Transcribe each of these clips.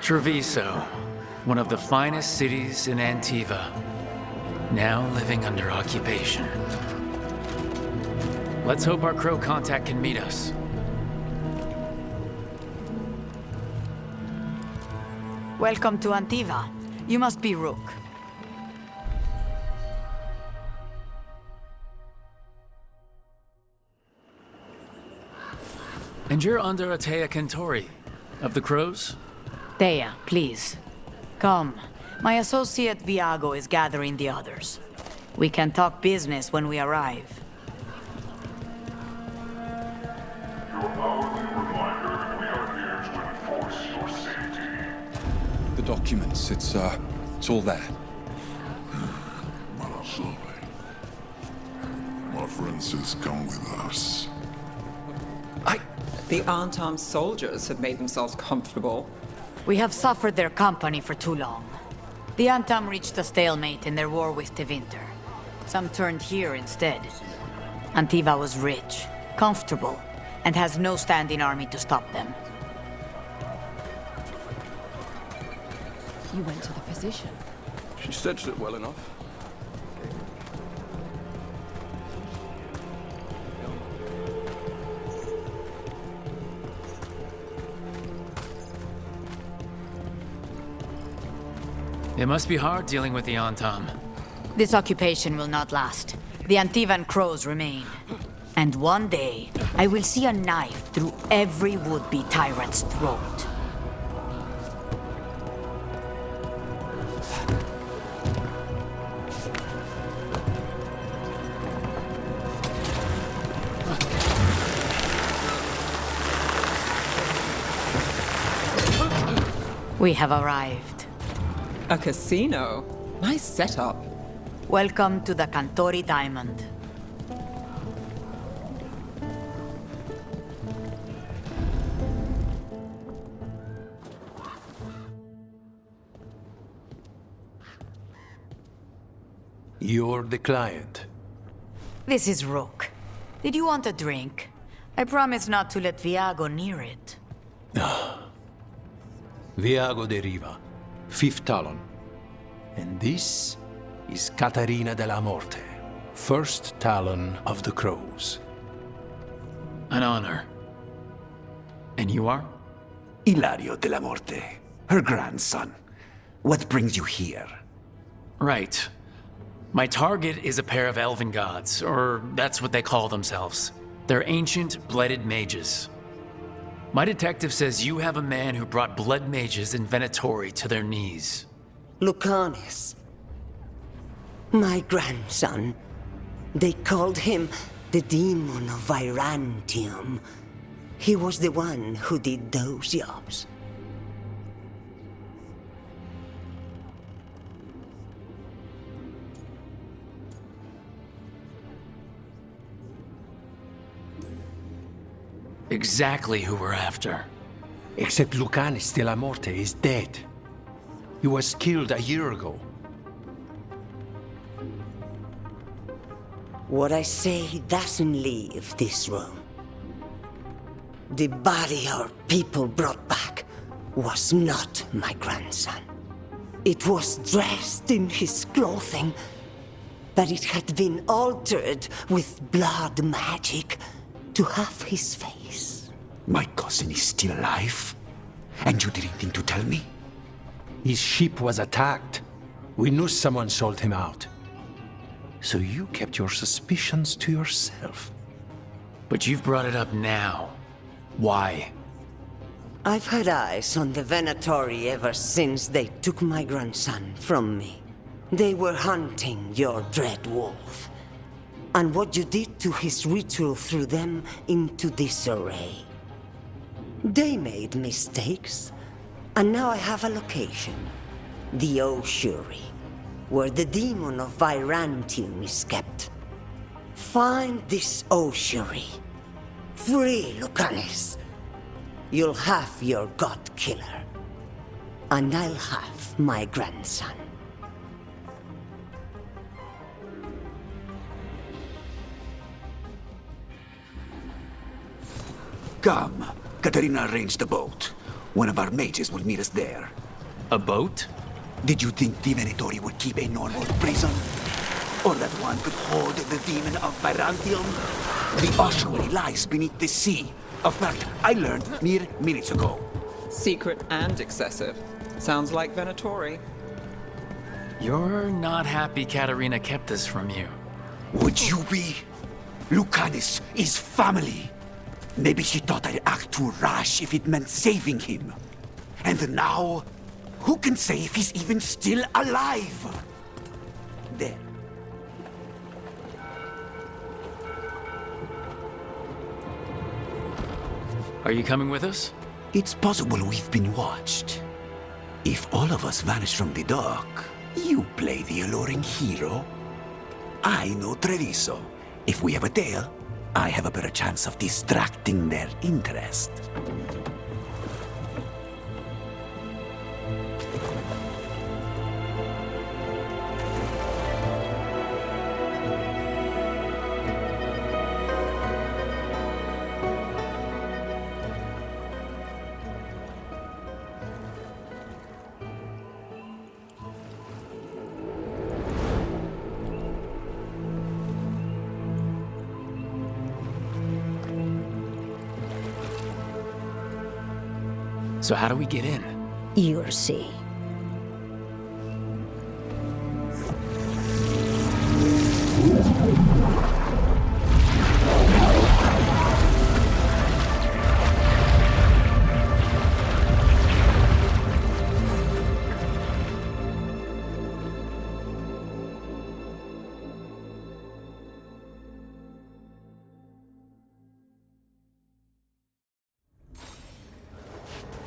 Treviso, one of the finest cities in Antiva, now living under occupation. Let's hope our crow contact can meet us. Welcome to Antiva. You must be Rook. And you're under Atea Kentori, of the Crows? Thea, please. Come. My associate Viago is gathering the others. We can talk business when we arrive. Your hourly reminder that we are here to enforce your safety. The documents, it's all there. Marasole. My friend says come with us. The unarmed soldiers have made themselves comfortable. We have suffered their company for too long. The Antam reached a stalemate in their war with Tevinter. Some turned here instead. Antiva was rich, comfortable, and has no standing army to stop them. You went to the physician. She stitched it well enough. It must be hard dealing with the Antam. This occupation will not last. The Antivan crows remain. And one day, I will see a knife through every would-be tyrant's throat. We have arrived. A casino? Nice setup. Welcome to the Cantori Diamond. You're the client. This is Rook. Did you want a drink? I promise not to let Viago near it. Viago de Riva, 5th Talon. And this is Catarina de la Morte, 1st Talon of the Crows. An honor. And you are? Ilario de la Morte, her grandson. What brings you here? Right. My target is a pair of elven gods, or that's what they call themselves. They're ancient, blooded mages. My detective says you have a man who brought blood mages in Venatori to their knees. Lucanis. My grandson. They called him the Demon of Virantium. He was the one who did those jobs. Exactly who we're after. Except Lucanis de la Morte is dead. He was killed a year ago. What I say doesn't leave this room. The body our people brought back was not my grandson. It was dressed in his clothing, but it had been altered with blood magic to have his face. My cousin is still alive? And you didn't think to tell me? His ship was attacked. We knew someone sold him out. So you kept your suspicions to yourself. But you've brought it up now. Why? I've had eyes on the Venatori ever since they took my grandson from me. They were hunting your Dreadwolf. And what you did to his ritual threw them into disarray. They made mistakes, and now I have a location. The Ossuary, where the demon of Virantium is kept. Find this Ossuary. Free Lucanis. You'll have your god killer. And I'll have my grandson. Come. Katarina arranged a boat. One of our mages will meet us there. A boat? Did you think the Venatori would keep a normal prison? Or that one could hold the demon of Virantium? The ossuary lies beneath the sea. A fact I learned mere minutes ago. Secret and excessive. Sounds like Venatori. You're not happy Katarina kept this from you. Would you be? Lucanis is family. Maybe she thought I'd act too rash if it meant saving him. And now, who can say if he's even still alive? There. Are you coming with us? It's possible we've been watched. If all of us vanish from the dock, you play the alluring hero. I know Treviso. If we have a tail, I have a better chance of distracting their interest. So how do we get in? You'll see.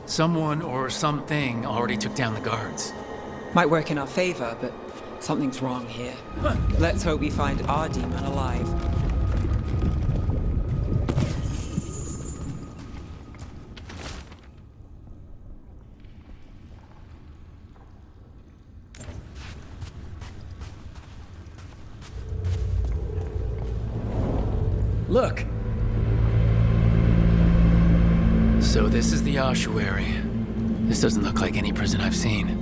Someone or something already took down the guards. Might work in our favor, but something's wrong here. Let's hope we find our demon alive. Look! So this is the ossuary. This doesn't look like any prison I've seen.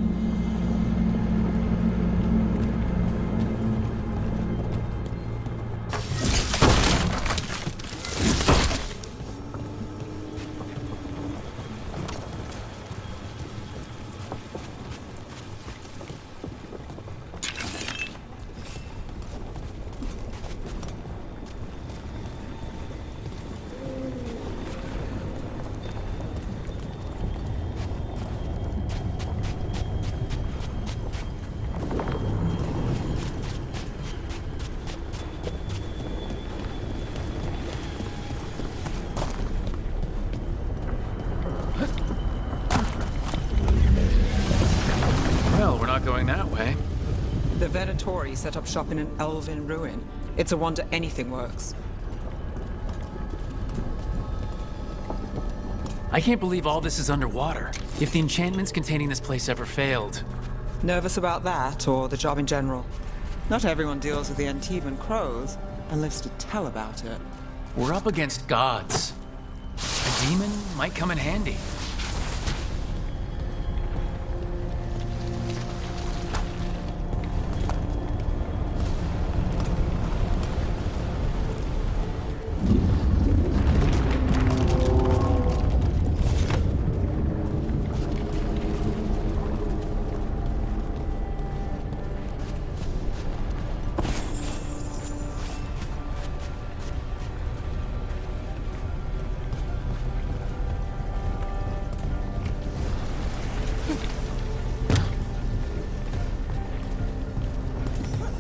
Well, we're not going that way. The Venatori set up shop in an elven ruin. It's a wonder anything works. I can't believe all this is underwater. If the enchantments containing this place ever failed. Nervous about that, or the job in general? Not everyone deals with the Antivan crows and lives to tell about it. We're up against gods. A demon might come in handy.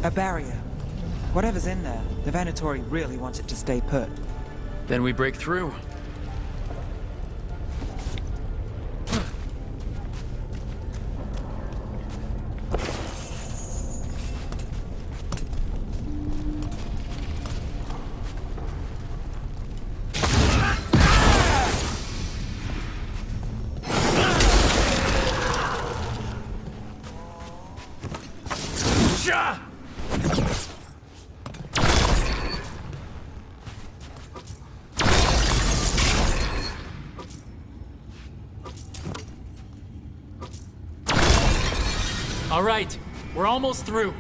A barrier. Whatever's in there, the Venatori really want it to stay put. Then we break through. All right, we're almost through.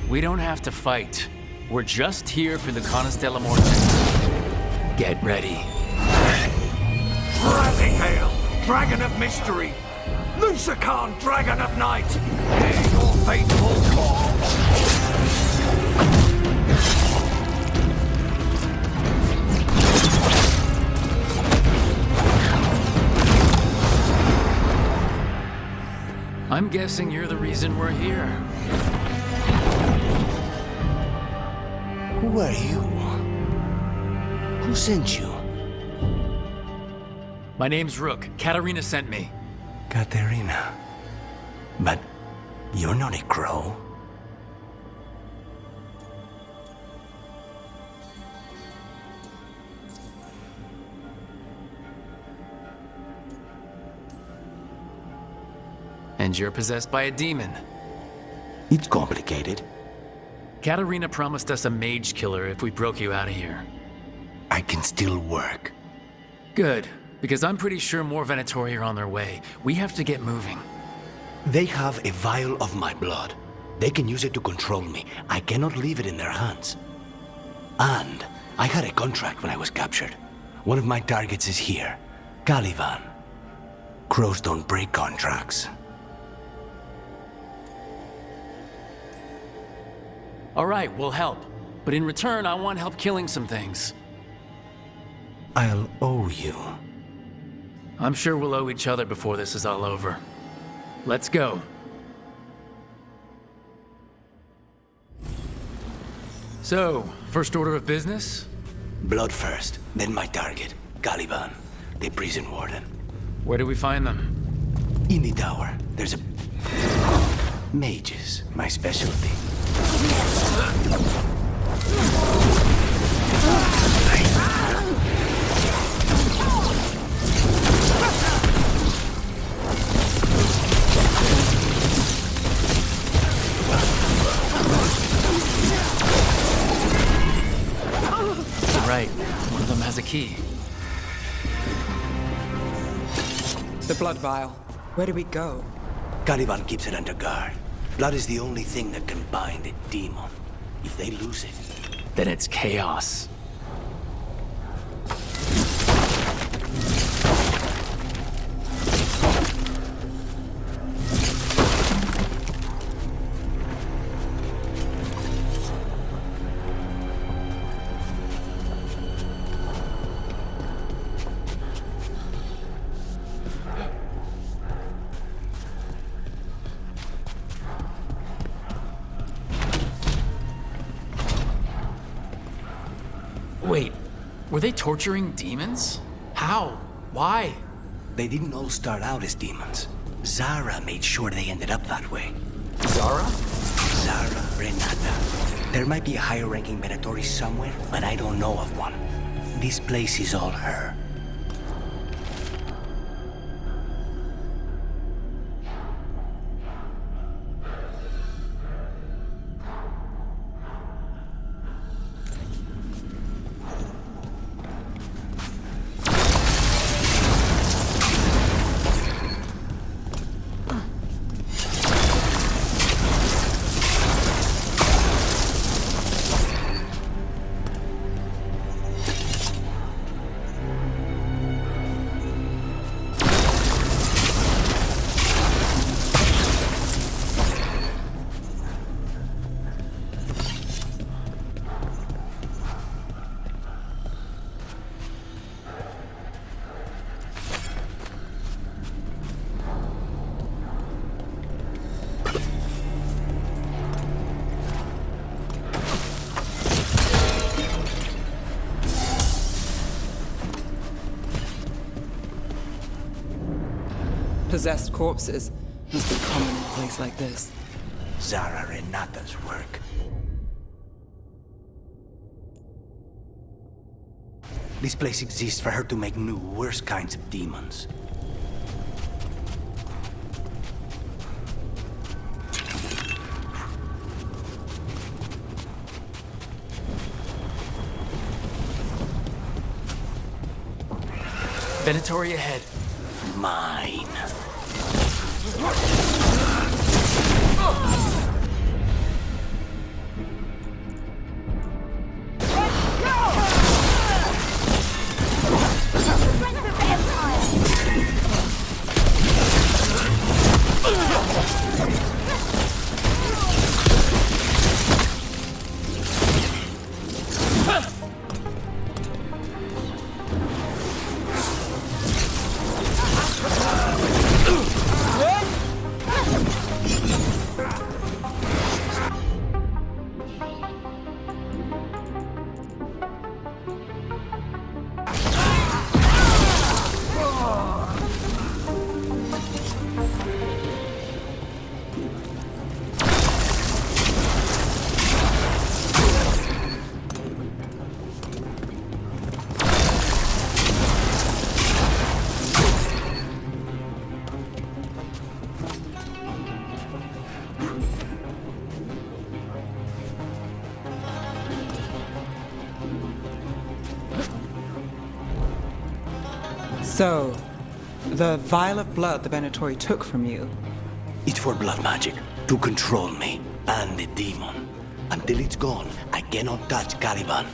We don't have to fight. We're just here for the Constella Mortis. Get ready. Rising Hail, Dragon of Mystery! Lucican, Dragon of Night! Hear your fateful call! I'm guessing you're the reason we're here. Who are you? Who sent you? My name's Rook. Katarina sent me. Katerina. But you're not a crow. And you're possessed by a demon. It's complicated. Katarina promised us a mage killer if we broke you out of here. I can still work. Good, because I'm pretty sure more Venatori are on their way. We have to get moving. They have a vial of my blood. They can use it to control me. I cannot leave it in their hands. And I had a contract when I was captured. One of my targets is here, Caliban. Crows don't break contracts. All right, we'll help. But in return, I want help killing some things. I'll owe you. I'm sure we'll owe each other before this is all over. Let's go. So, first order of business? Blood first, then my target, Caliban, the prison warden. Where do we find them? In the tower, there's a... Mages, my specialty. Right, one of them has a key. The blood vial. Where do we go? Caliban keeps it under guard. Blood is the only thing that can bind a demon. If they lose it... Then it's chaos. Wait, were they torturing demons? How? Why? They didn't all start out as demons. Zara made sure they ended up that way. Zara? Zara, Renata. There might be a higher-ranking Venatori somewhere, but I don't know of one. This place is all her. Possessed corpses must be common in a place like this. Zara Renata's work. This place exists for her to make new, worse kinds of demons. Venatori ahead. Mine. So, the vial of blood the Venatori took from you, It's for blood magic, to control me, and the demon. Until it's gone, I cannot touch Caliban.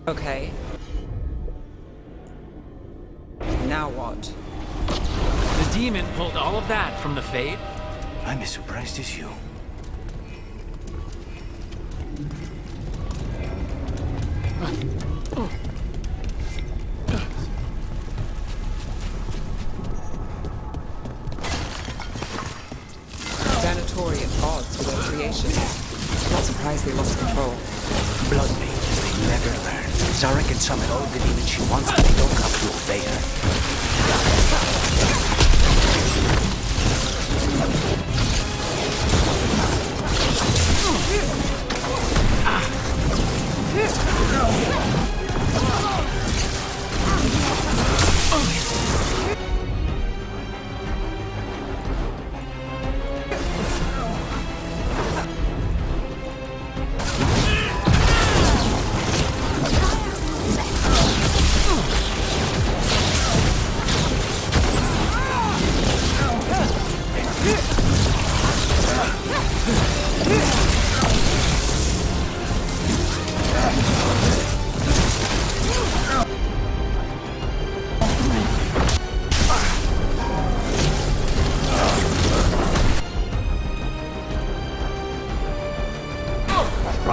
okay. Now what? The demon pulled all of that from the Fade? I'm as surprised as you. Venatori at odds with their creation. Not surprised they lost control. Blood mages, they never learn. Zara can summon all the demons she wants, but they don't have to obey her.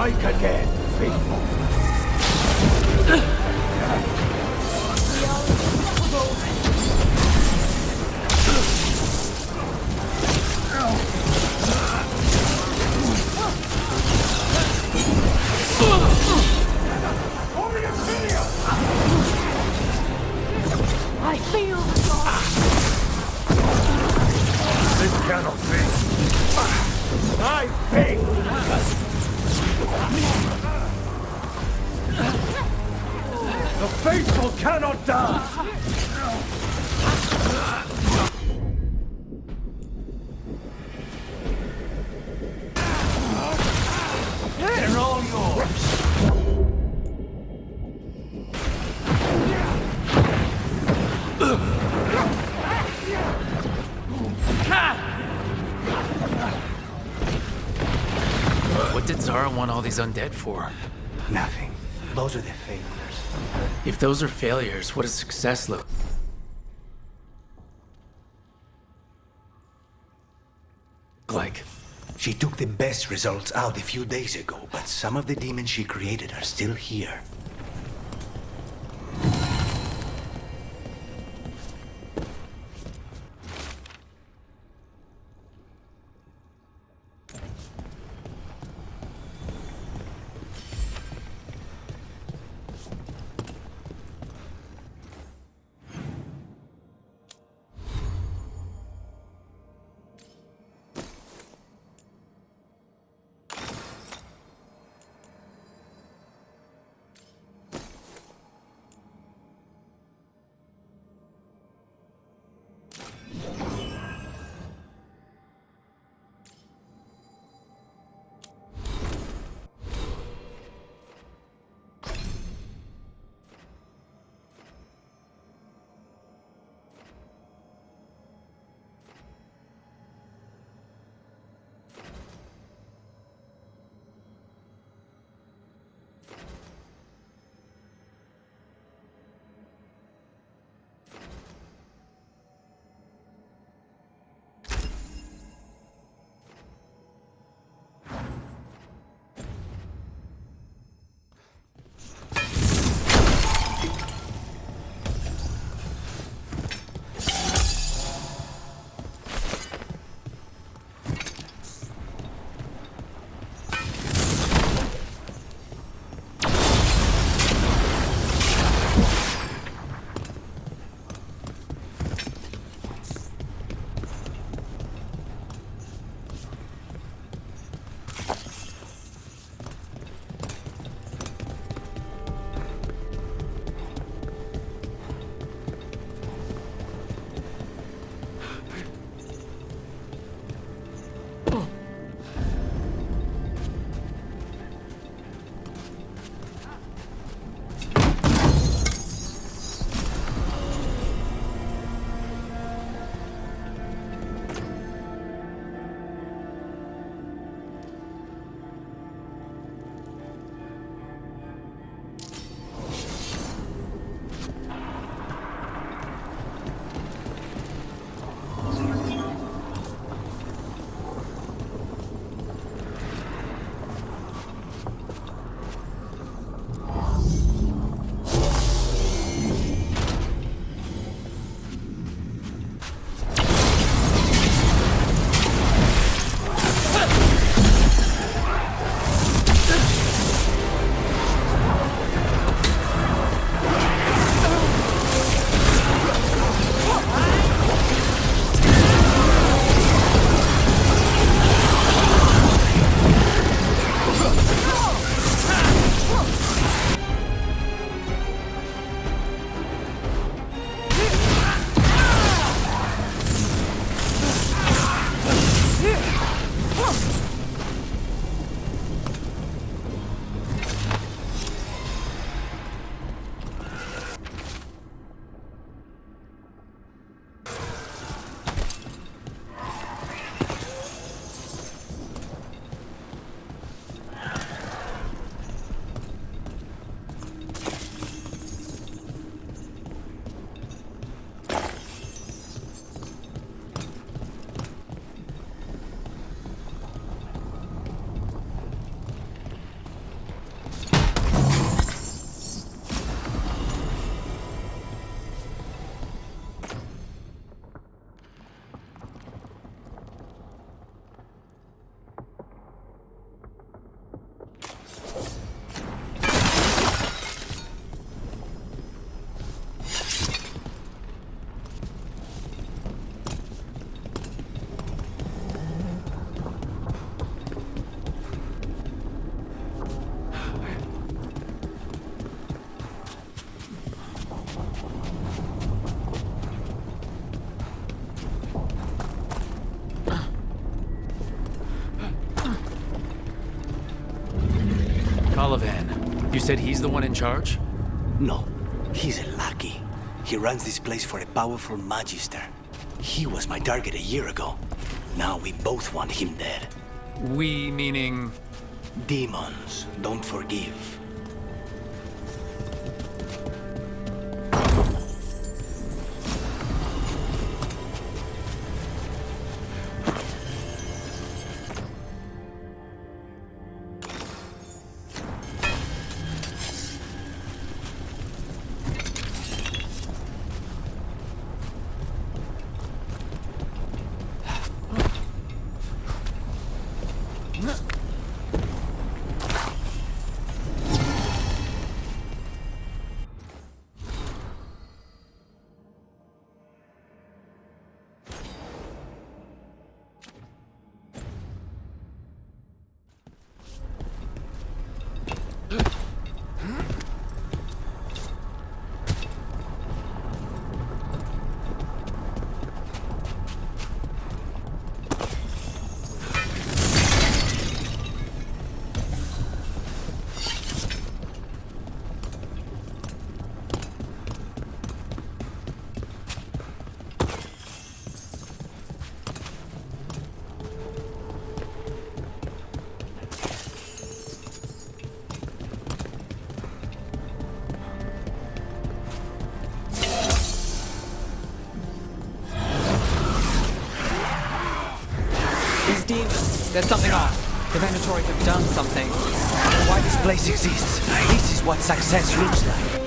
Strike again. faithful. I feel This cannot be. I fail. The faithful cannot die. They're all yours. What did Zara want all these undead for? Nothing. Those are the failures. If those are failures, what does success look like? She took the best results out a few days ago, but some of the demons she created are still here. Colivan, you said he's the one in charge? No, he's a lackey. He runs this place for a powerful magister. He was my target a year ago. Now we both want him dead. We meaning... Demons don't forgive. Demons. There's something off. The Venatori have done something. Why this place exists. This is what success looks like.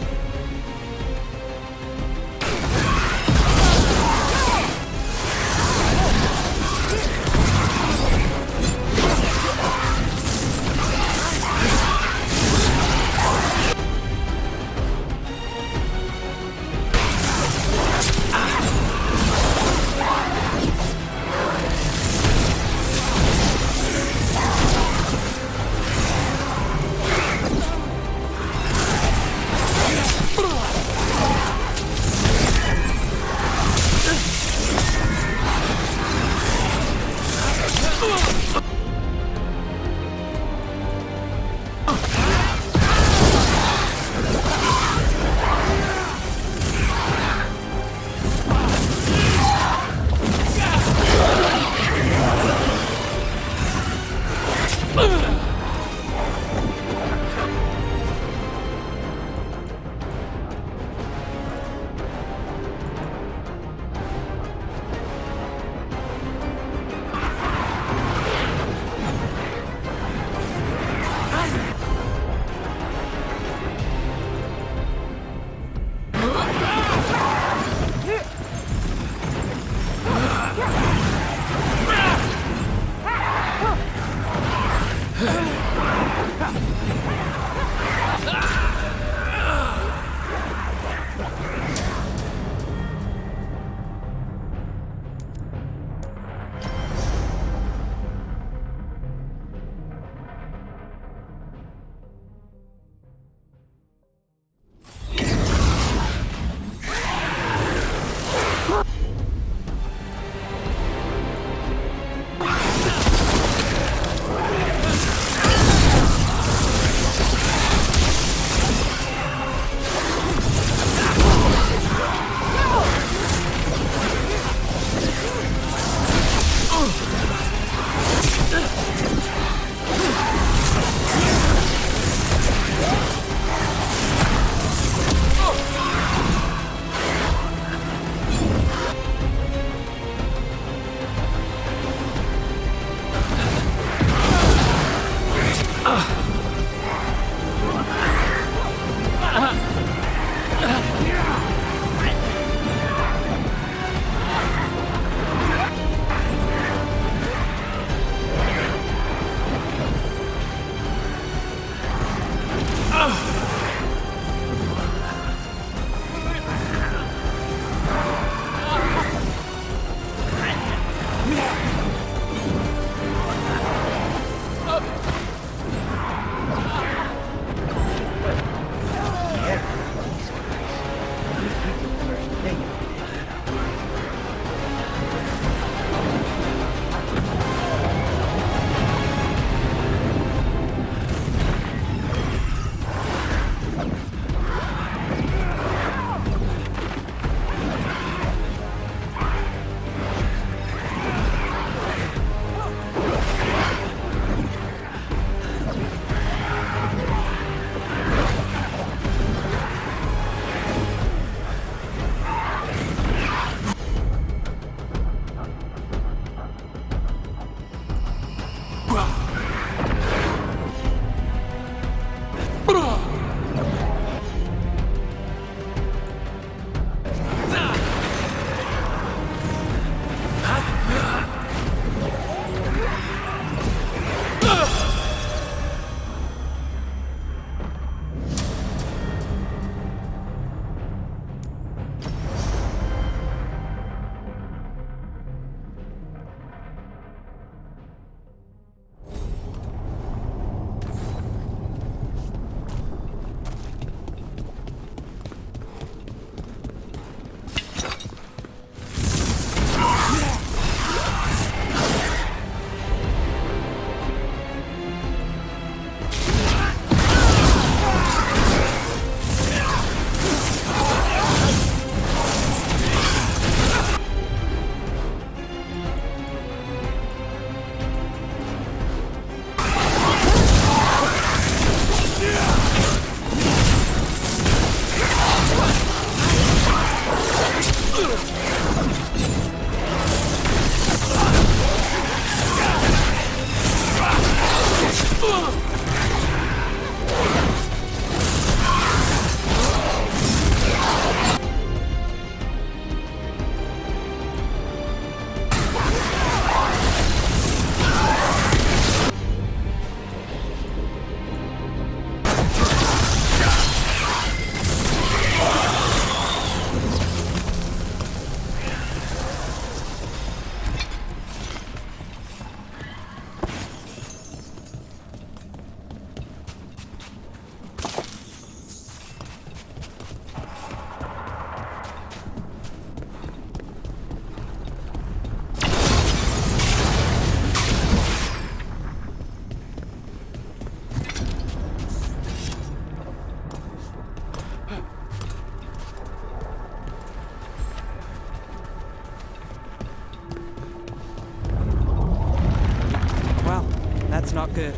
That's not good.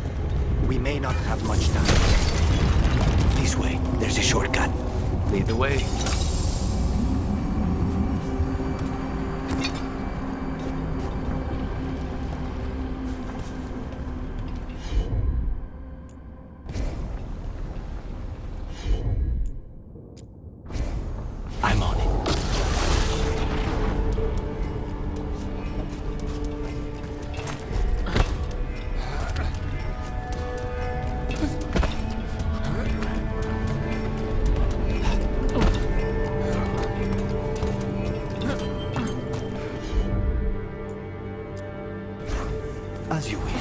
We may not have much time. This way, there's a shortcut. Lead the way. I'm on it. As you wish.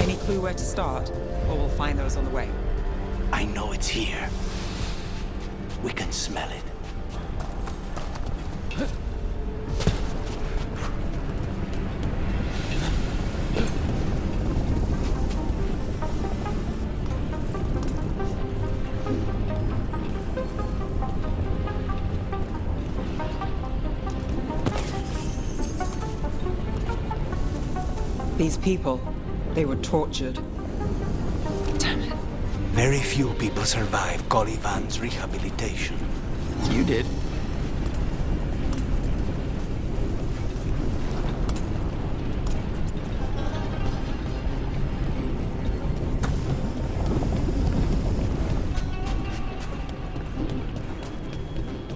Any clue where to start? Or we'll find those on the way. I know it's here. We can smell it. These people, they were tortured. Damn it. Very few people survive Colivan's rehabilitation. You did.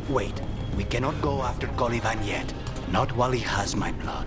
Wait, we cannot go after Colivan yet. Not while he has my blood.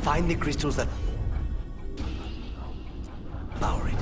Find the crystals that power it.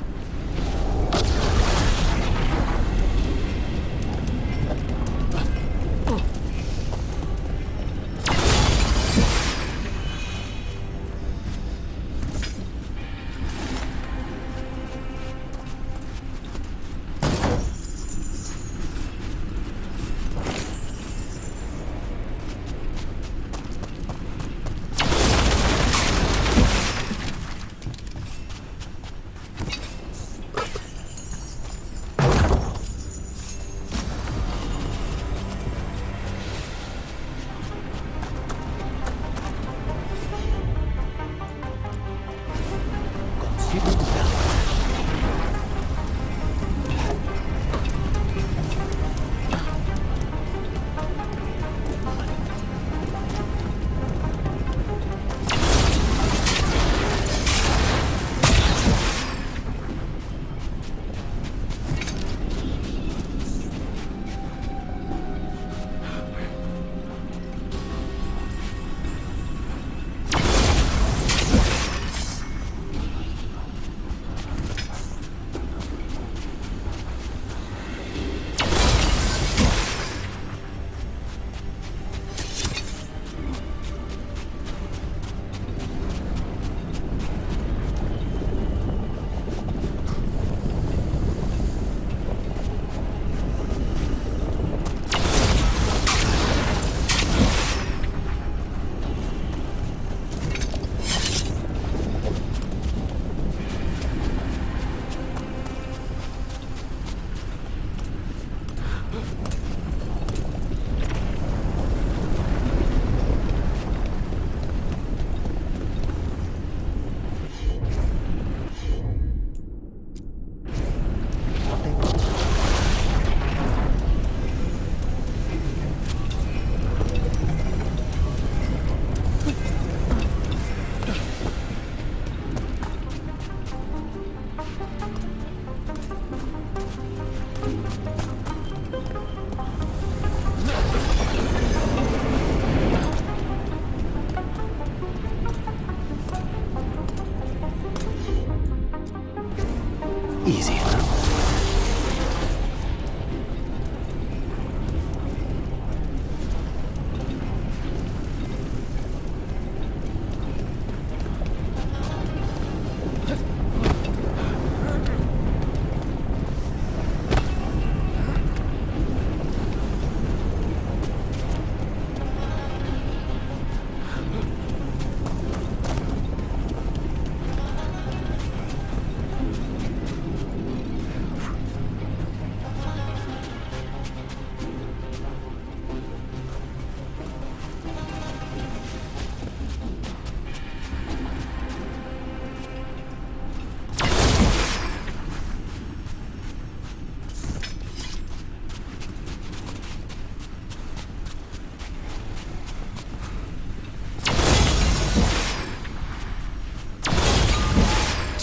Easy, huh?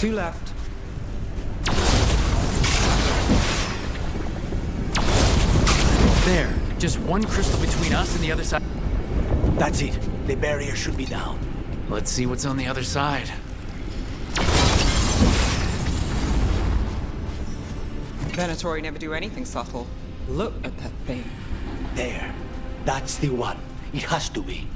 Two left. There. Just one crystal between us and the other side. That's it. The barrier should be down. Let's see what's on the other side. Venatori never do anything subtle. Look at that thing. There. That's the one. It has to be.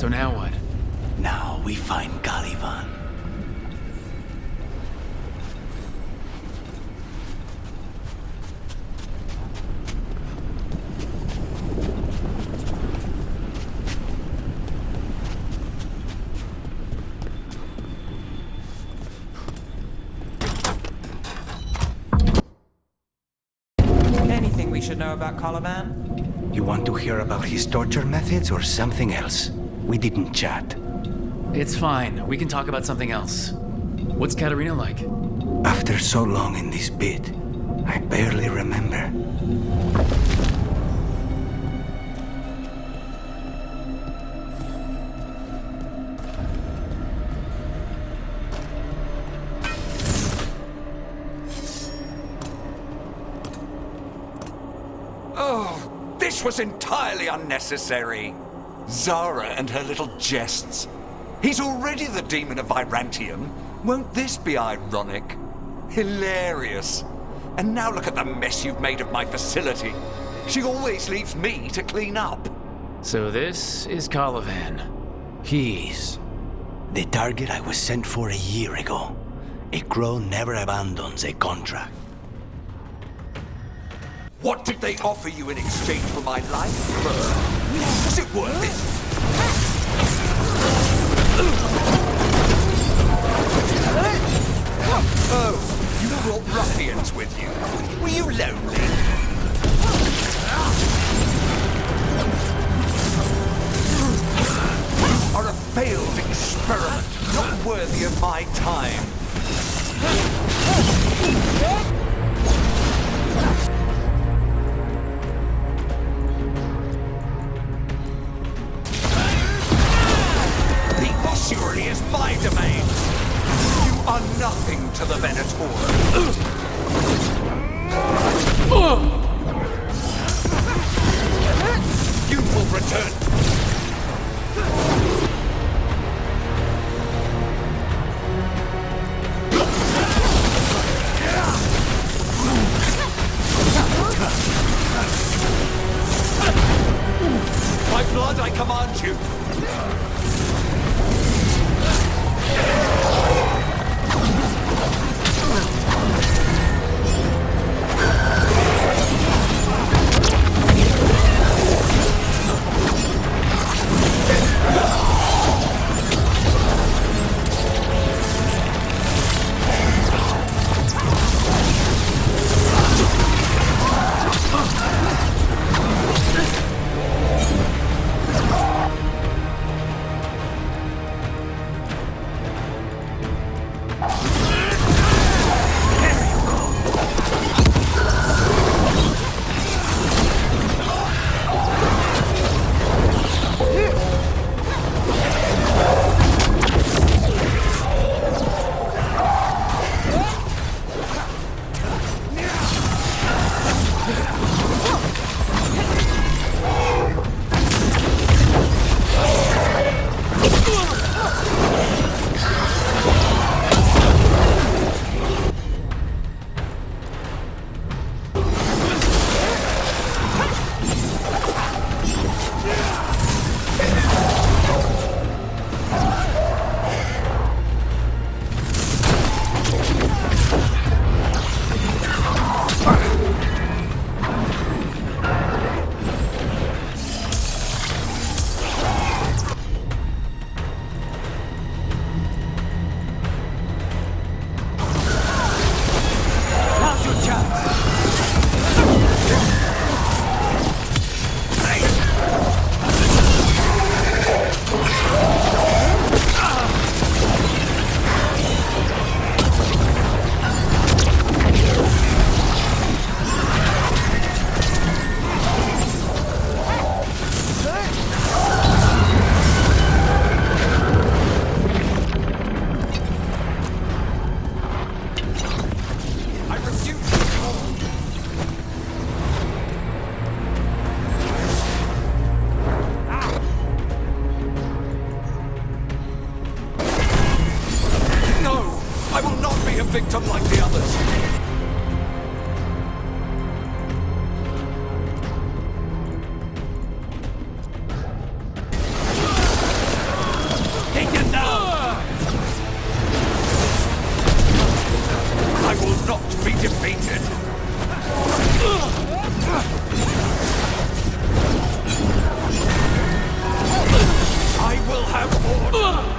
So now what? Now we find Caliban. Anything we should know about Caliban? You want to hear about his torture methods or something else? We didn't chat. It's fine. We can talk about something else. What's Katarina like? After so long in this pit, I barely remember. Oh, this was entirely unnecessary. Zara and her little jests. He's already the demon of Virantium. Won't this be ironic? Hilarious. And now look at the mess you've made of my facility. She always leaves me to clean up. So this is Calivan. He's the target I was sent for a year ago. A crow never abandons a contract. What did they offer you in exchange for my life? Was it worth it? Oh, you brought ruffians with you. Were you lonely? You are a failed experiment, not worthy of my time. Surely is my domain. You are nothing to the Venator. You will return. By blood, I command you. Victim like the others. Take him down! I will not be defeated. I will have order.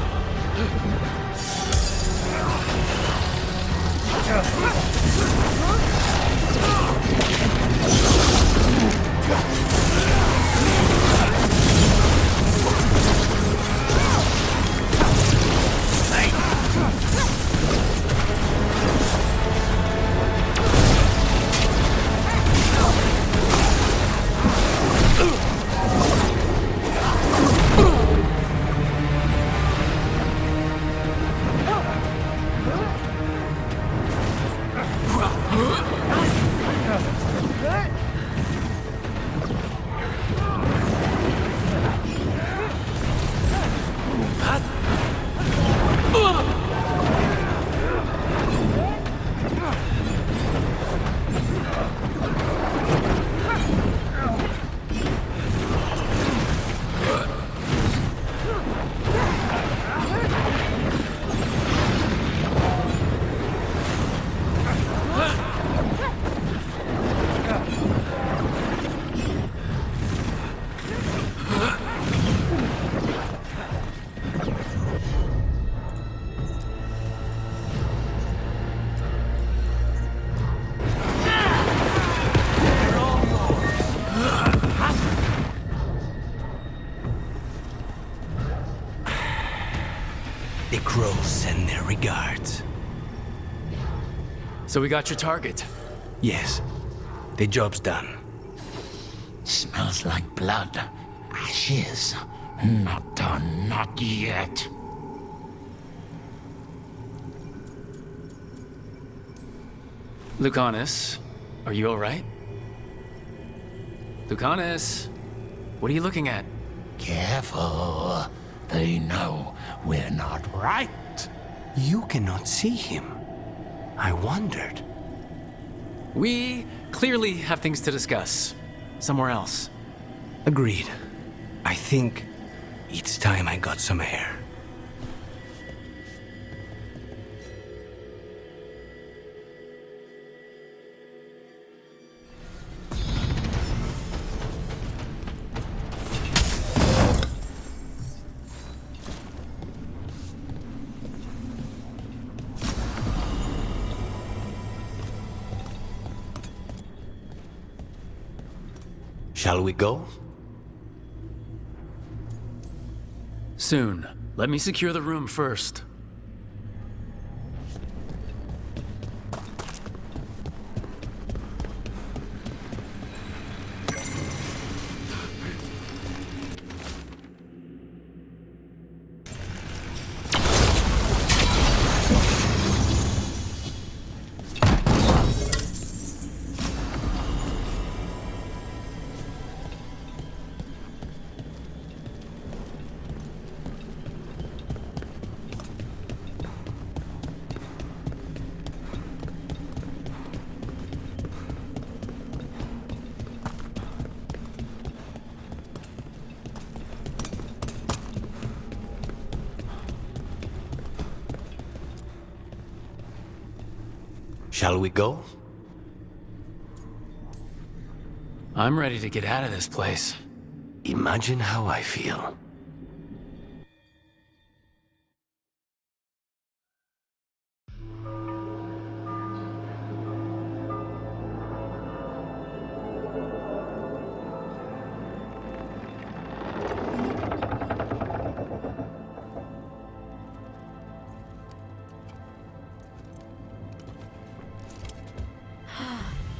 The crows send their regards. So we got your target. Yes, the job's done. Smells like blood. Ashes. Not done, not yet. Lucanus, are you alright? Lucanus, what are you looking at? Careful. They know we're not right. You cannot see him. I wondered. We clearly have things to discuss. Somewhere else. Agreed. I think it's time I got some air. Shall we go? Soon. Let me secure the room first. Shall we go? I'm ready to get out of this place. Imagine how I feel.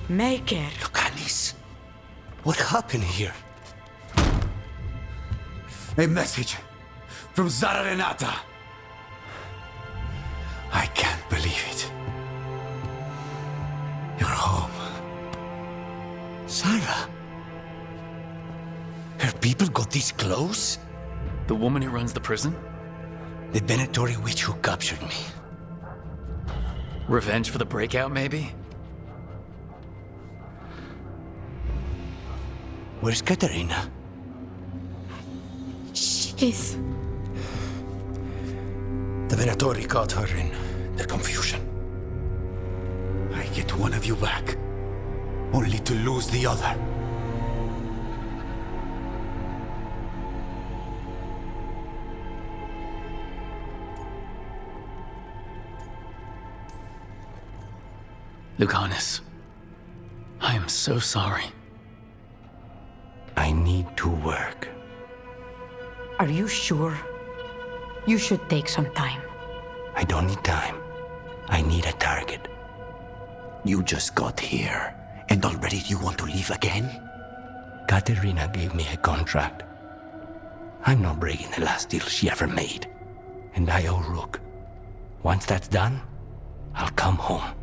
Maker. Lucanis, what happened here? A message from Zara Renata. I can't believe it. You're home. Sarah? Her people got this close? The woman who runs the prison? The Venatori witch who captured me. Revenge for the breakout, maybe? Where's Katerina? She's... The Venatori caught her in their confusion. I get one of you back, only to lose the other. Lucanus, I am so sorry. I need to work. Are you sure? You should take some time. I don't need time. I need a target. You just got here, and already you want to leave again? Katerina gave me a contract. I'm not breaking the last deal she ever made. And I owe Rook. Once that's done, I'll come home.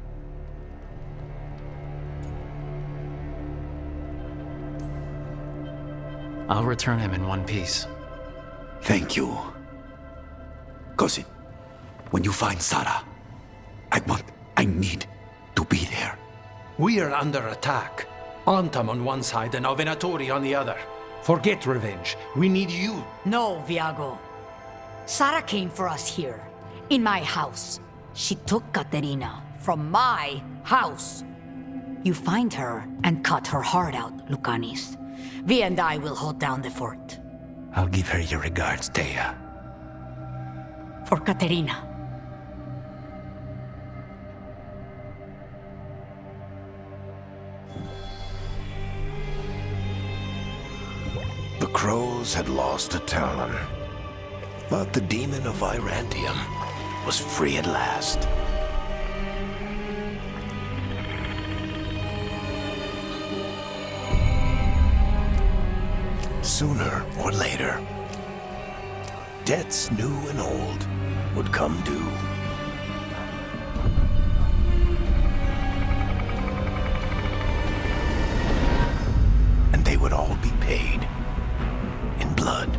I'll return him in one piece. Thank you. Cousin, when you find Sarah, I need to be there. We are under attack. Antam on one side and Avenatori on the other. Forget revenge. We need you. No, Viago. Sarah came for us here, in my house. She took Katerina from my house. You find her and cut her heart out, Lucanis. Vi and I will hold down the fort. I'll give her your regards, Thea. For Katerina. The Crows had lost to Talon, but the demon of Virantium was free at last. Sooner or later, debts new and old would come due. And they would all be paid in blood.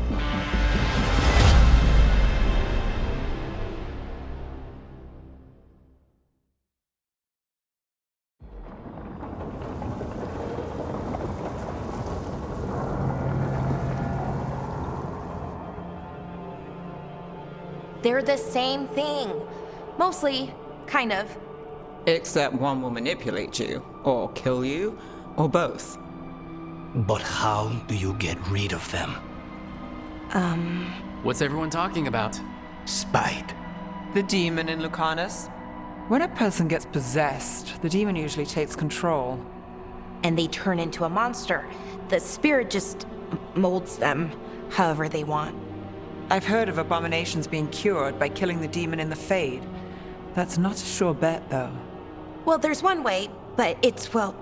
They're the same thing. Mostly, kind of. Except one will manipulate you, or kill you, or both. But how do you get rid of them? What's everyone talking about? Spite. The demon in Lucanus. When a person gets possessed, the demon usually takes control. And they turn into a monster. The spirit just molds them however they want. I've heard of abominations being cured by killing the demon in the Fade. That's not a sure bet, though. Well, there's one way, but it's, well...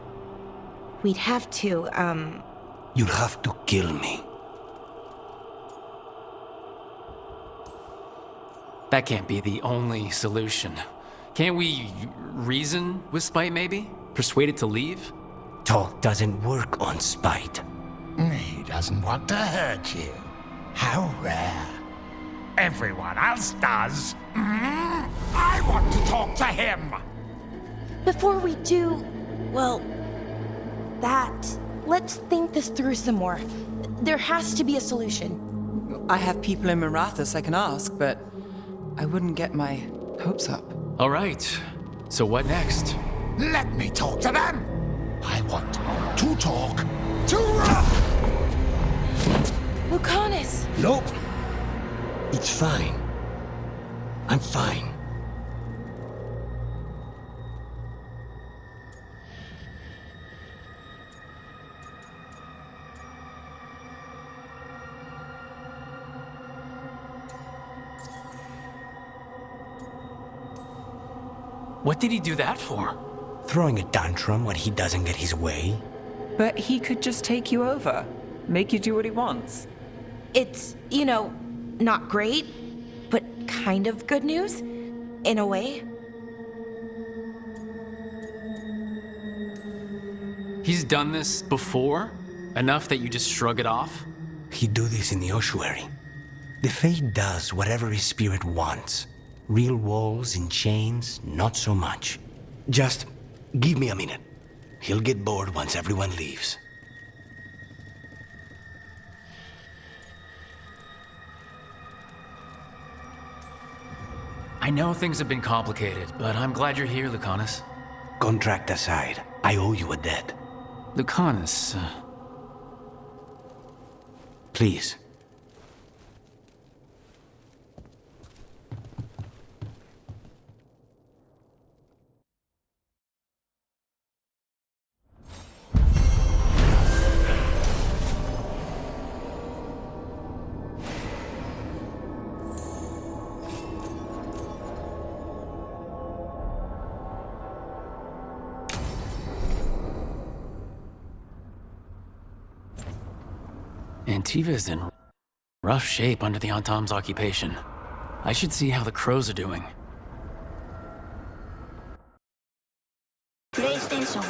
We'd have to, You'll have to kill me. That can't be the only solution. Can't we reason with Spite, maybe? Persuade it to leave? Talk doesn't work on spite. He doesn't want to hurt you. How rare. Everyone else does. I want to talk to him. Before we do, well, let's think this through some more. There has to be a solution. I have people in Marathas I can ask, but I wouldn't get my hopes up. All right. So what next? Let me talk to them. I want to talk to... Lucanus! Nope. It's fine. I'm fine. What did he do that for? Throwing a tantrum when he doesn't get his way? But he could just take you over, make you do what he wants. It's, not great, but kind of good news, in a way. He's done this before? Enough that you just shrug it off? He'd do this in the ossuary. The Fate does whatever his spirit wants. Real walls and chains, not so much. Just give me a minute. He'll get bored once everyone leaves. I know things have been complicated, but I'm glad you're here, Lucanus. Contract aside, I owe you a debt. Lucanus, Please. Antiva's in rough shape under the Antam's occupation. I should see how the Crows are doing. PlayStation